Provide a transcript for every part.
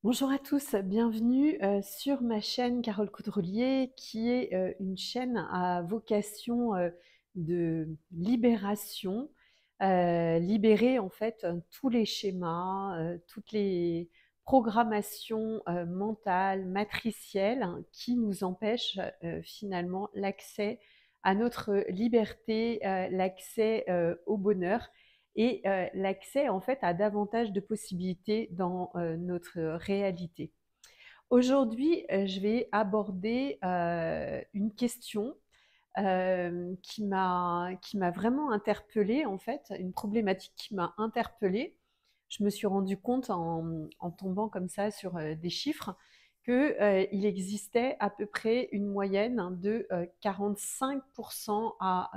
Bonjour à tous, bienvenue sur ma chaîne Carole Coudrelier, qui est une chaîne à vocation de libération, libérer en fait tous les schémas, toutes les programmations mentales, matricielles, hein, qui nous empêchent finalement l'accès à notre liberté, l'accès au bonheur et l'accès en fait à davantage de possibilités dans notre réalité. Aujourd'hui, je vais aborder une question qui m'a vraiment interpellée en fait, une problématique qui m'a interpellée. Je me suis rendu compte en tombant comme ça sur des chiffres que il existait à peu près une moyenne de 45% à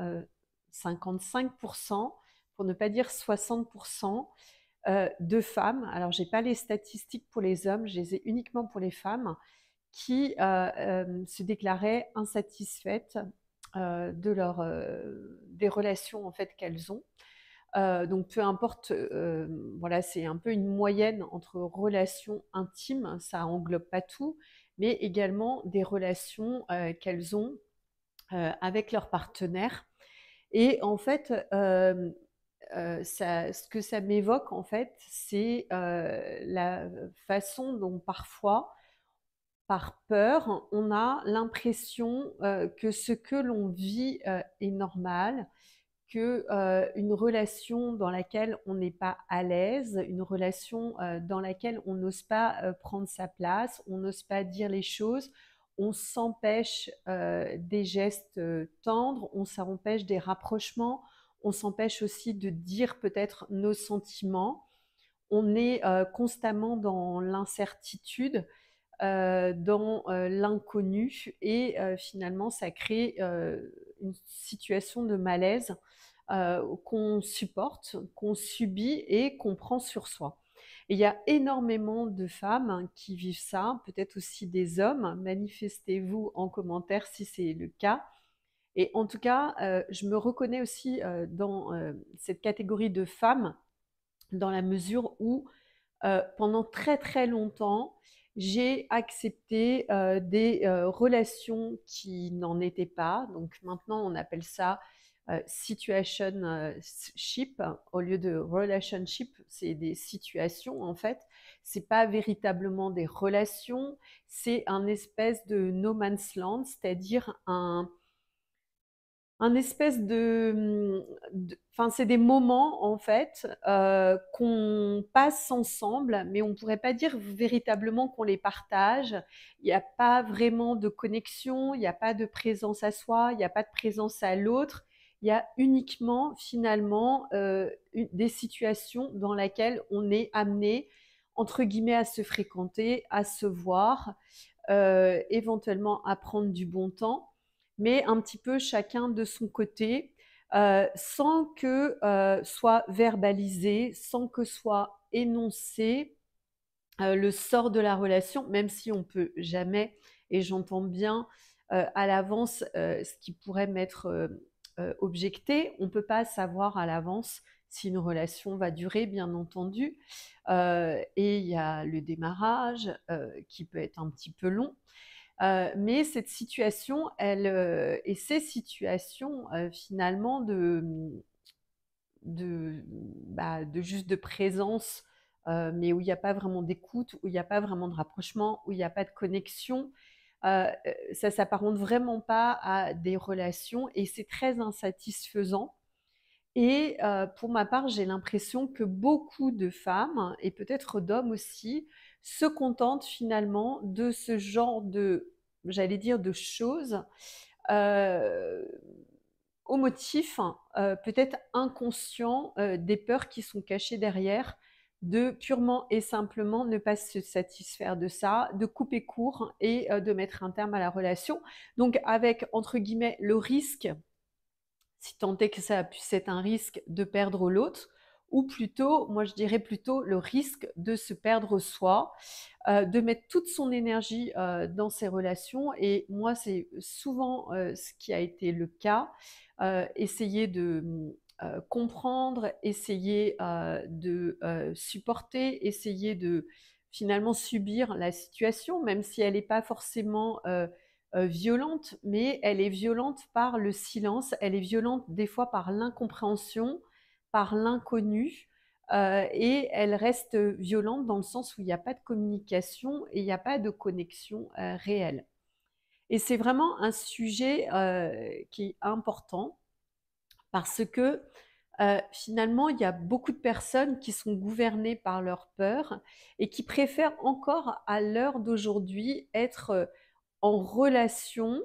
55%, pour ne pas dire 60%, de femmes. Alors, j'ai pas les statistiques pour les hommes, je les ai uniquement pour les femmes qui se déclaraient insatisfaites des relations en fait qu'elles ont. Donc peu importe, voilà, c'est un peu une moyenne entre relations intimes, ça englobe pas tout, mais également des relations qu'elles ont avec leurs partenaires. Et en fait, ce que ça m'évoque en fait, c'est la façon dont parfois, par peur, on a l'impression que ce que l'on vit est normal, que une relation dans laquelle on n'est pas à l'aise, une relation dans laquelle on n'ose pas prendre sa place, on n'ose pas dire les choses, on s'empêche des gestes tendres, on s'empêche des rapprochements, on s'empêche aussi de dire peut-être nos sentiments. On est constamment dans l'incertitude, dans l'inconnu, et finalement ça crée une situation de malaise qu'on supporte, qu'on subit et qu'on prend sur soi. Et il y a énormément de femmes qui vivent ça, peut-être aussi des hommes. Manifestez-vous en commentaire si c'est le cas. Et en tout cas, je me reconnais aussi dans cette catégorie de femmes, dans la mesure où pendant très très longtemps, j'ai accepté des relations qui n'en étaient pas. Donc maintenant, on appelle ça situationship au lieu de relationship. C'est des situations en fait. C'est pas véritablement des relations. C'est un espèce de no man's land, c'est-à-dire un espèce enfin, c'est des moments en fait qu'on passe ensemble, mais on ne pourrait pas dire véritablement qu'on les partage. Il n'y a pas vraiment de connexion, il n'y a pas de présence à soi, il n'y a pas de présence à l'autre. Il y a uniquement finalement des situations dans lesquelles on est amené, entre guillemets, à se fréquenter, à se voir, éventuellement à prendre du bon temps, mais un petit peu chacun de son côté, sans que soit verbalisé, sans que soit énoncé le sort de la relation, même si on peut jamais, et j'entends bien à l'avance ce qui pourrait m'être objecté, on ne peut pas savoir à l'avance si une relation va durer, bien entendu. Et il y a le démarrage qui peut être un petit peu long. Mais cette situation, et ces situations finalement de juste de présence, mais où il n'y a pas vraiment d'écoute, où il n'y a pas vraiment de rapprochement, où il n'y a pas de connexion, ça s'apparente vraiment pas à des relations et c'est très insatisfaisant. Et pour ma part, j'ai l'impression que beaucoup de femmes, et peut-être d'hommes aussi, se contentent finalement de ce genre de, j'allais dire, de choses, euh, au motif peut-être inconscient des peurs qui sont cachées derrière, de purement et simplement ne pas se satisfaire de ça, de couper court et de mettre un terme à la relation. Donc avec, entre guillemets, le risque, si tant est que ça puisse être un risque, de perdre l'autre, ou plutôt, moi je dirais plutôt le risque de se perdre soi, de mettre toute son énergie dans ses relations. Et moi, c'est souvent ce qui a été le cas. Essayer de comprendre, essayer de supporter, essayer finalement subir la situation, même si elle n'est pas forcément violente, mais elle est violente par le silence, elle est violente des fois par l'incompréhension, par l'inconnu, et elle reste violente dans le sens où il n'y a pas de communication et il n'y a pas de connexion réelle. Et c'est vraiment un sujet qui est important parce que finalement, il y a beaucoup de personnes qui sont gouvernées par leur peur et qui préfèrent encore à l'heure d'aujourd'hui être en relation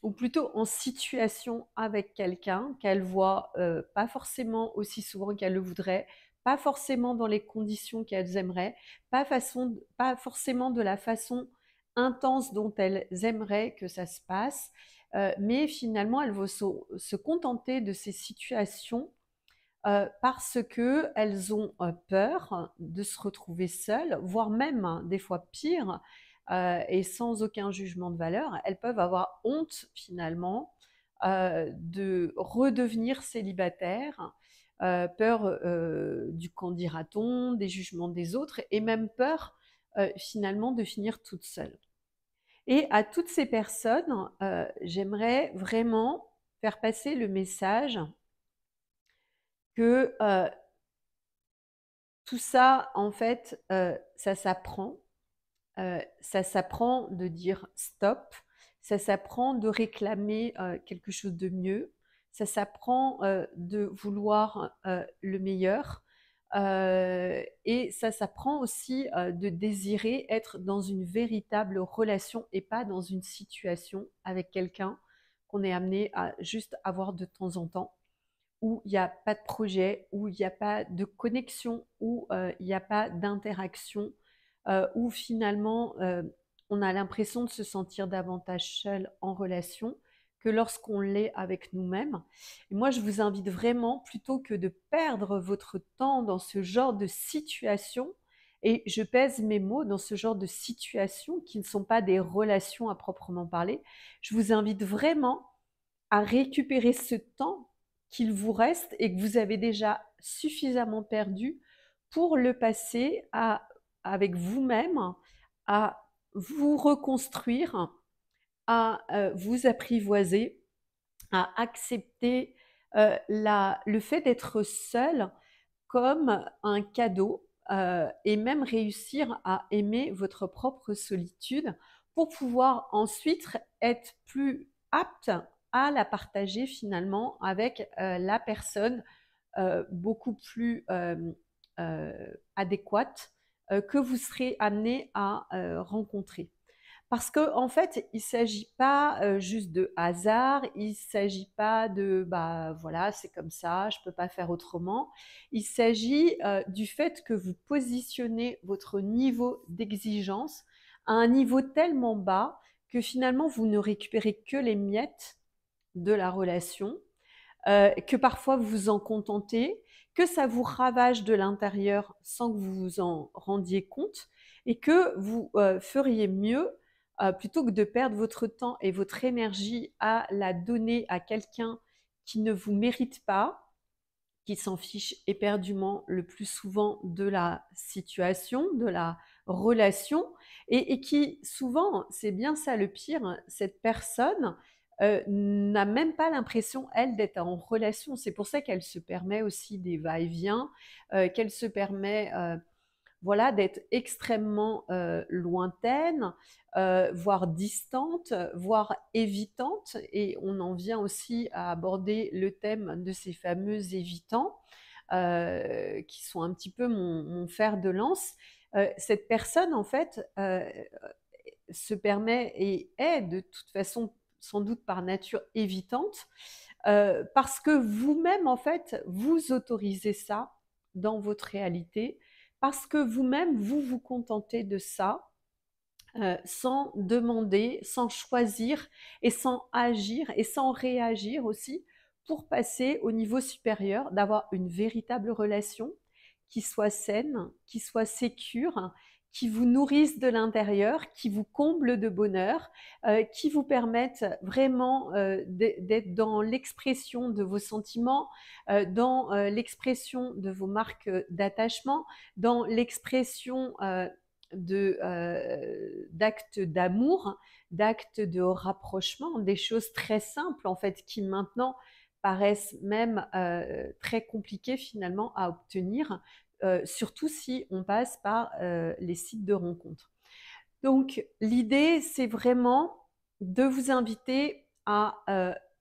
ou plutôt en situation avec quelqu'un qu'elles voient pas forcément aussi souvent qu'elles le voudraient, pas forcément dans les conditions qu'elles aimeraient, pas forcément de la façon intense dont elles aimeraient que ça se passe, mais finalement elles vont se contenter de ces situations parce qu'elles ont peur de se retrouver seules, voire même, hein, des fois pire, et sans aucun jugement de valeur, elles peuvent avoir honte finalement de redevenir célibataires, peur du qu'en dira-t-on, des jugements des autres et même peur finalement de finir toute seule. Et à toutes ces personnes, j'aimerais vraiment faire passer le message que tout ça, en fait, ça s'apprend de dire stop, ça s'apprend de réclamer quelque chose de mieux, ça s'apprend de vouloir le meilleur, et ça s'apprend aussi de désirer être dans une véritable relation et pas dans une situation avec quelqu'un qu'on est amené à juste avoir de temps en temps où il n'y a pas de projet, où il n'y a pas de connexion, où il n'y a pas d'interaction, où finalement on a l'impression de se sentir davantage seul en relation que lorsqu'on l'est avec nous-mêmes. Et moi, je vous invite vraiment, plutôt que de perdre votre temps dans ce genre de situation, et je pèse mes mots, dans ce genre de situations qui ne sont pas des relations à proprement parler, je vous invite vraiment à récupérer ce temps qu'il vous reste et que vous avez déjà suffisamment perdu pour le passer avec vous-même, à vous reconstruire, à vous apprivoiser, à accepter le fait d'être seul comme un cadeau et même réussir à aimer votre propre solitude pour pouvoir ensuite être plus apte à la partager finalement avec la personne beaucoup plus adéquate que vous serez amené à rencontrer. Parce qu'en fait, il ne s'agit pas juste de hasard, il ne s'agit pas de bah voilà, c'est comme ça, je ne peux pas faire autrement. Il s'agit du fait que vous positionnez votre niveau d'exigence à un niveau tellement bas que finalement vous ne récupérez que les miettes de la relation, que parfois vous vous en contentez, que ça vous ravage de l'intérieur sans que vous vous en rendiez compte et que vous feriez mieux, plutôt que de perdre votre temps et votre énergie à la donner à quelqu'un qui ne vous mérite pas, qui s'en fiche éperdument le plus souvent de la situation, de la relation, et qui souvent, c'est bien ça le pire, cette personne n'a même pas l'impression, elle, d'être en relation. C'est pour ça qu'elle se permet aussi des va-et-vient, qu'elle se permet voilà, d'être extrêmement lointaine, voire distante, voire évitante. Et on en vient aussi à aborder le thème de ces fameux évitants, qui sont un petit peu mon fer de lance. Cette personne, en fait, se permet et est de toute façon sans doute par nature évitante, parce que vous-même, en fait, vous autorisez ça dans votre réalité, parce que vous-même, vous vous contentez de ça, sans demander, sans choisir et sans agir et sans réagir aussi pour passer au niveau supérieur, d'avoir une véritable relation qui soit saine, qui soit sécure, qui vous nourrisse de l'intérieur, qui vous comble de bonheur, qui vous permette vraiment d'être dans l'expression de vos sentiments, dans l'expression de vos marques d'attachement, dans l'expression d'actes d'amour, d'actes de rapprochement, des choses très simples en fait qui maintenant paraissent même très compliquées finalement à obtenir, surtout si on passe par les sites de rencontres. Donc l'idée, c'est vraiment de vous inviter à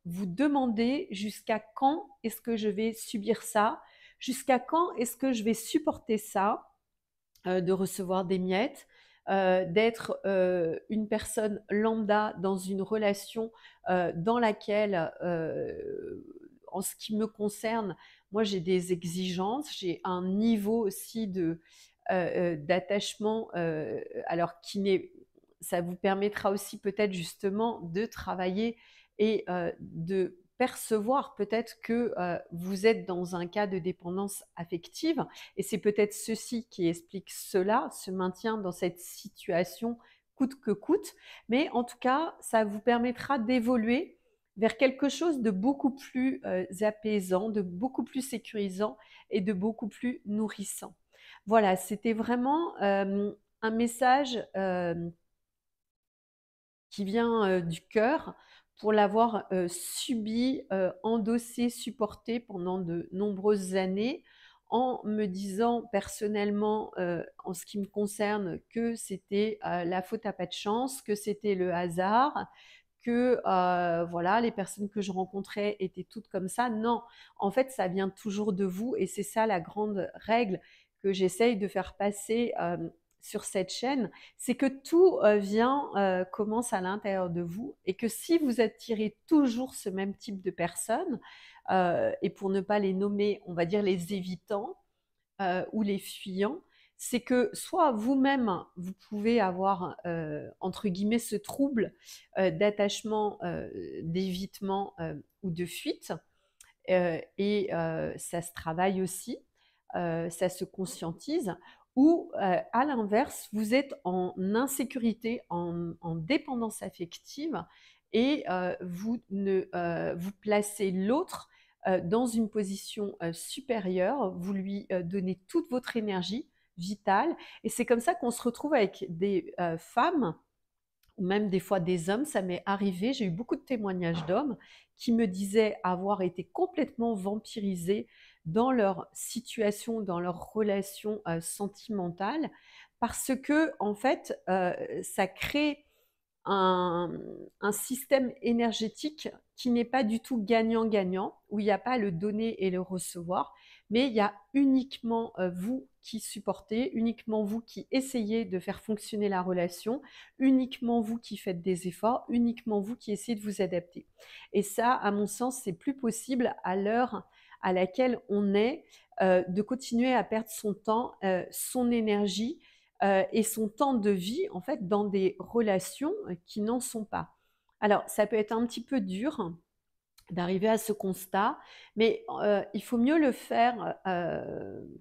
vous demander jusqu'à quand est-ce que je vais subir ça, jusqu'à quand est-ce que je vais supporter ça, de recevoir des miettes, d'être une personne lambda dans une relation dans laquelle, en ce qui me concerne, moi j'ai des exigences, j'ai un niveau aussi d'attachement, alors qui n'est, ça vous permettra aussi peut-être justement de travailler et de percevoir peut-être que vous êtes dans un cas de dépendance affective et c'est peut-être ceci qui explique cela, ce maintien dans cette situation coûte que coûte. Mais en tout cas, ça vous permettra d'évoluer vers quelque chose de beaucoup plus apaisant, de beaucoup plus sécurisant et de beaucoup plus nourrissant. Voilà, c'était vraiment un message qui vient du cœur pour l'avoir subi, endossé, supporté pendant de nombreuses années, en me disant personnellement, en ce qui me concerne, que c'était la faute à pas de chance, que c'était le hasard, que voilà, les personnes que je rencontrais étaient toutes comme ça. Non, en fait, ça vient toujours de vous et c'est ça la grande règle que j'essaye de faire passer sur cette chaîne, c'est que tout commence à l'intérieur de vous et que si vous attirez toujours ce même type de personnes, et pour ne pas les nommer, on va dire les évitants ou les fuyants, c'est que soit vous-même, vous pouvez avoir, entre guillemets, ce trouble d'attachement, d'évitement ou de fuite, ça se travaille aussi, ça se conscientise, ou à l'inverse, vous êtes en insécurité, en dépendance affective et vous placez l'autre dans une position supérieure, vous lui donnez toute votre énergie vitale et c'est comme ça qu'on se retrouve avec des femmes ou même des fois des hommes, ça m'est arrivé, j'ai eu beaucoup de témoignages d'hommes qui me disaient avoir été complètement vampirisés dans leur situation, dans leur relation sentimentale, parce que en fait, ça crée un, un système énergétique qui n'est pas du tout gagnant-gagnant, où il n'y a pas le donner et le recevoir, mais il y a uniquement vous qui supportez, uniquement vous qui essayez de faire fonctionner la relation, uniquement vous qui faites des efforts, uniquement vous qui essayez de vous adapter. Et ça, à mon sens, c'est plus possible à l'heure à laquelle on est de continuer à perdre son temps, son énergie et son temps de vie en fait dans des relations qui n'en sont pas. Alors ça peut être un petit peu dur d'arriver à ce constat, mais il faut mieux le faire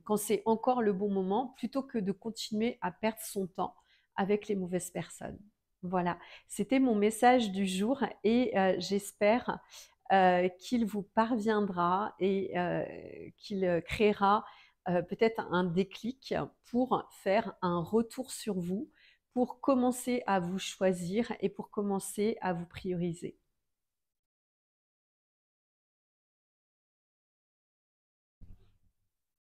quand c'est encore le bon moment plutôt que de continuer à perdre son temps avec les mauvaises personnes. Voilà, c'était mon message du jour et j'espère qu'il vous parviendra et qu'il créera peut-être un déclic pour faire un retour sur vous, pour commencer à vous choisir et pour commencer à vous prioriser.